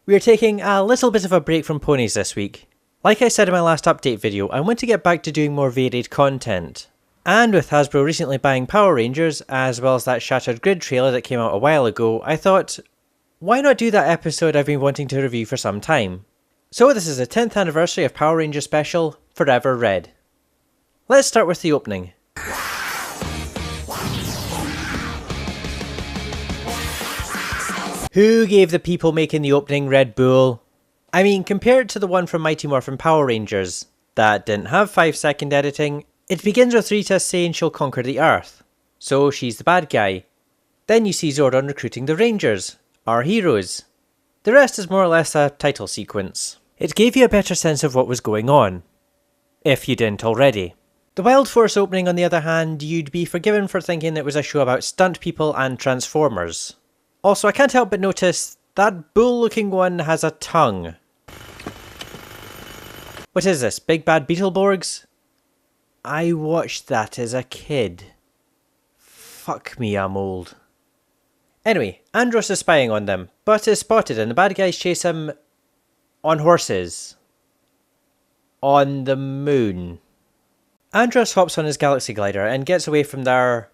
We are taking a little bit of a break from ponies this week. Like I said in my last update video, I want to get back to doing more varied content. And with Hasbro recently buying Power Rangers, as well as that Shattered Grid trailer that came out a while ago, I thought, why not do that episode I've been wanting to review for some time? So this is the 10th anniversary of Power Rangers Special, Forever Red. Let's start with the opening. Who gave the people making the opening Red Bull? I mean, compared to the one from Mighty Morphin Power Rangers, that didn't have 5-second editing, it begins with Rita saying she'll conquer the Earth, so she's the bad guy. Then you see Zordon recruiting the Rangers, our heroes. The rest is more or less a title sequence. It gave you a better sense of what was going on, if you didn't already. The Wild Force opening, on the other hand, you'd be forgiven for thinking it was a show about stunt people and Transformers. Also, I can't help but notice that bull-looking one has a tongue. What is this, Big Bad Beetleborgs? I watched that as a kid. Fuck me, I'm old. Anyway, Andros is spying on them, but is spotted and the bad guys chase him on horses. On the moon. Andros hops on his galaxy glider and gets away from their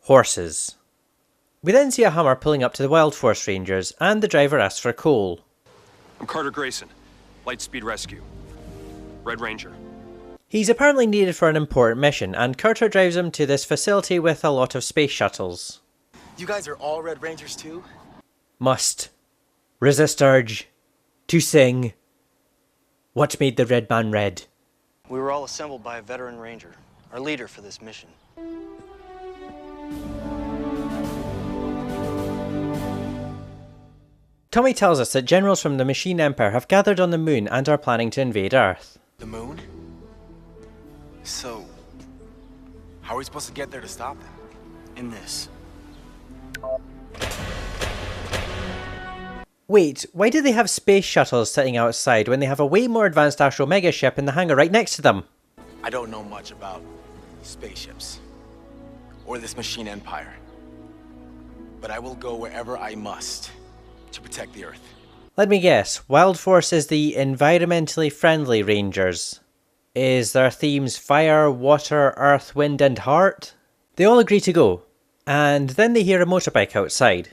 horses. We then see a Hummer pulling up to the Wild Force Rangers, and the driver asks for coal. I'm Carter Grayson, Lightspeed Rescue. Red Ranger. He's apparently needed for an important mission, and Carter drives him to this facility with a lot of space shuttles. You guys are all Red Rangers too? Must resist urge to sing. What made the red man red? We were all assembled by a veteran ranger, our leader for this mission. Tommy tells us that generals from the Machine Empire have gathered on the moon and are planning to invade Earth. The moon? So, how are we supposed to get there to stop them? In this. Wait, why do they have space shuttles sitting outside when they have a way more advanced Astro Mega ship in the hangar right next to them? I don't know much about spaceships or this Machine Empire, but I will go wherever I must to protect the Earth. Let me guess, Wild Force is the environmentally friendly Rangers. Is their themes fire, water, earth, wind and heart? They all agree to go, and then they hear a motorbike outside.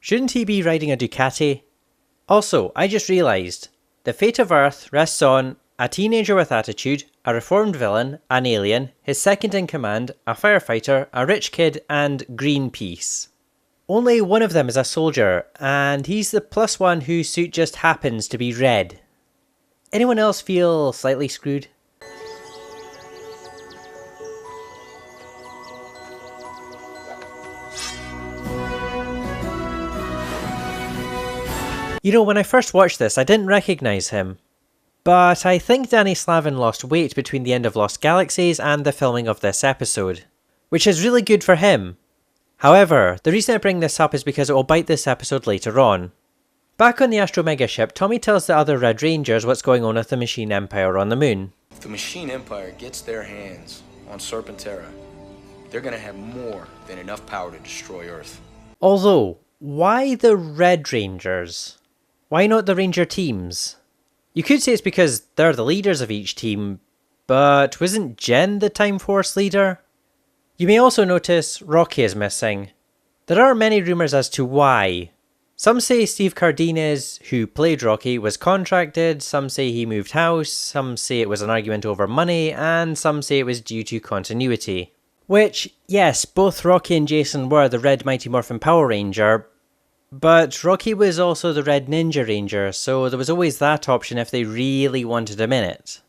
Shouldn't he be riding a Ducati? Also, I just realised, the fate of Earth rests on a teenager with attitude, a reformed villain, an alien, his second in command, a firefighter, a rich kid, and Greenpeace. Only one of them is a soldier, and he's the +1 whose suit just happens to be red. Anyone else feel slightly screwed? You know, when I first watched this, I didn't recognise him. But I think Danny Slavin lost weight between the end of Lost Galaxies and the filming of this episode, which is really good for him. However, the reason I bring this up is because it will bite this episode later on. Back on the Astro Mega ship, Tommy tells the other Red Rangers what's going on with the Machine Empire on the moon. If the Machine Empire gets their hands on Serpentera, they're gonna have more than enough power to destroy Earth. Although, why the Red Rangers? Why not the Ranger teams? You could say it's because they're the leaders of each team, but wasn't Jen the Time Force leader? You may also notice Rocky is missing. There are many rumours as to why. Some say Steve Cardenas, who played Rocky, was contracted, some say he moved house, some say it was an argument over money, and some say it was due to continuity. Which, yes, both Rocky and Jason were the Red Mighty Morphin Power Ranger, but Rocky was also the Red Ninja Ranger, so there was always that option if they really wanted him in it.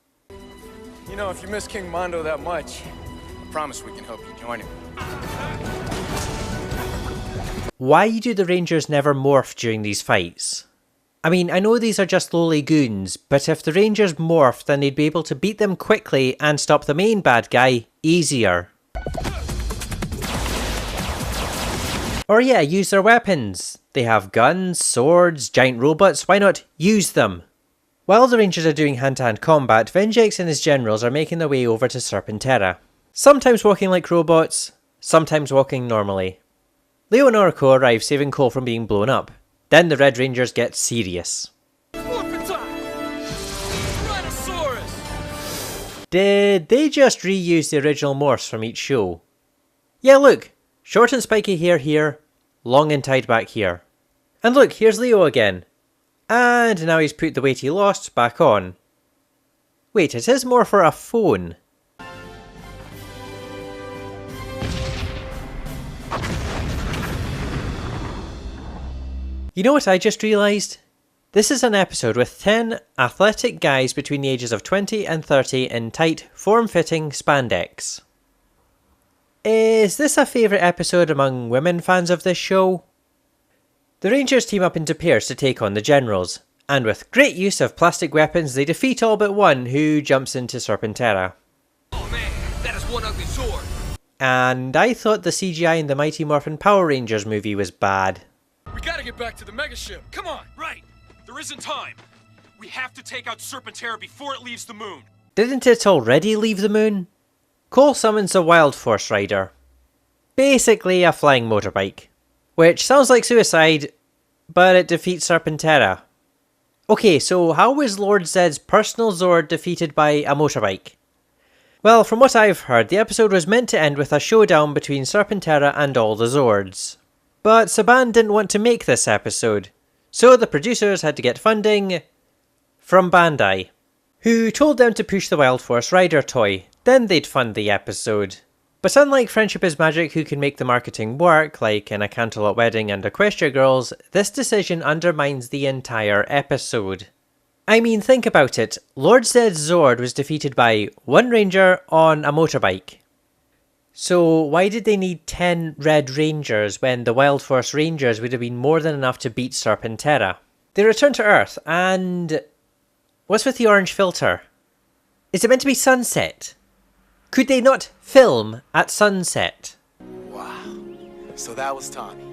You know, if you miss King Mondo that much, I promise we can help you join him. Why do the Rangers never morph during these fights? I mean, I know these are just lowly goons, but if the Rangers morphed, then they'd be able to beat them quickly and stop the main bad guy easier. Or yeah, use their weapons. They have guns, swords, giant robots, why not use them? While the Rangers are doing hand-to-hand combat, Vengex and his generals are making their way over to Serpentera. Sometimes walking like robots, sometimes walking normally. Leo and Orko arrive saving Cole from being blown up. Then the Red Rangers get serious. Did they just reuse the original morphs from each show? Yeah, look, short and spiky hair here, long and tied back here. And look, here's Leo again. And now he's put the weight he lost back on. Wait, it is more for a phone. You know what I just realised? This is an episode with 10 athletic guys between the ages of 20 and 30 in tight, form-fitting spandex. Is this a favourite episode among women fans of this show? The Rangers team up into pairs to take on the Generals, and with great use of plastic weapons they defeat all but one who jumps into Serpentera. Oh man, that is one ugly sword. And I thought the CGI in the Mighty Morphin Power Rangers movie was bad. We gotta get back to the megaship. Come on. Right. There isn't time. We have to take out Serpentera before it leaves the moon. Didn't it already leave the moon? Cole summons a Wild Force Rider. Basically a flying motorbike. Which sounds like suicide, but it defeats Serpentera. Okay, so how was Lord Zedd's personal Zord defeated by a motorbike? Well, from what I've heard, the episode was meant to end with a showdown between Serpentera and all the Zords. But Saban didn't want to make this episode, so the producers had to get funding from Bandai, who told them to push the Wild Force Rider toy, then they'd fund the episode. But unlike Friendship is Magic, who can make the marketing work, like in A Canterlot Wedding and Equestria Girls, this decision undermines the entire episode. I mean, think about it, Lord Zedd's Zord was defeated by one Ranger on a motorbike. So why did they need 10 Red Rangers when the Wild Force Rangers would have been more than enough to beat Serpentera? They return to Earth and... what's with the orange filter? Is it meant to be sunset? Could they not film at sunset? Wow. So that was Tommy.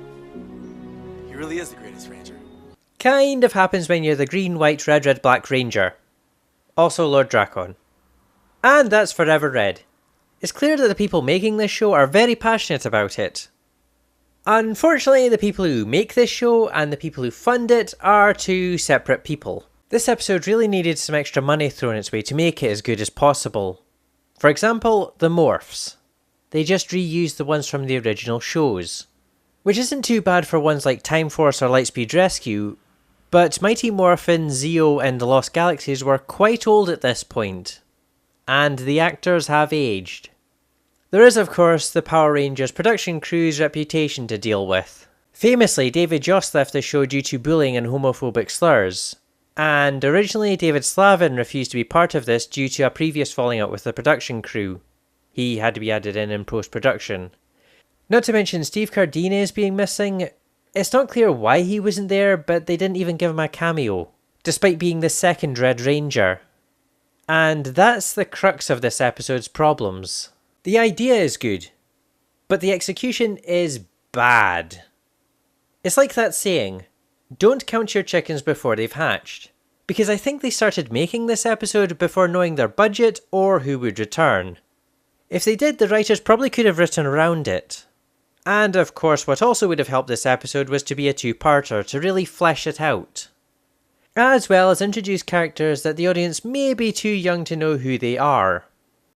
He really is the greatest Ranger. Kind of happens when you're the green, white, red, black Ranger. Also Lord Drakon. And that's Forever Red. It's clear that the people making this show are very passionate about it. Unfortunately, the people who make this show and the people who fund it are two separate people. This episode really needed some extra money thrown its way to make it as good as possible. For example, the morphs. They just reused the ones from the original shows. Which isn't too bad for ones like Time Force or Lightspeed Rescue, but Mighty Morphin, Zeo and the Lost Galaxies were quite old at this point. And the actors have aged. There is, of course, the Power Rangers production crew's reputation to deal with. Famously, David Jost left the show due to bullying and homophobic slurs. And originally David Slavin refused to be part of this due to a previous falling out with the production crew. He had to be added in post-production. Not to mention Steve Cardenas being missing. It's not clear why he wasn't there, but they didn't even give him a cameo, despite being the second Red Ranger. And that's the crux of this episode's problems. The idea is good, but the execution is bad. It's like that saying, don't count your chickens before they've hatched. Because I think they started making this episode before knowing their budget or who would return. If they did, the writers probably could have written around it. And of course, what also would have helped this episode was to be a two-parter to really flesh it out. As well as introduce characters that the audience may be too young to know who they are.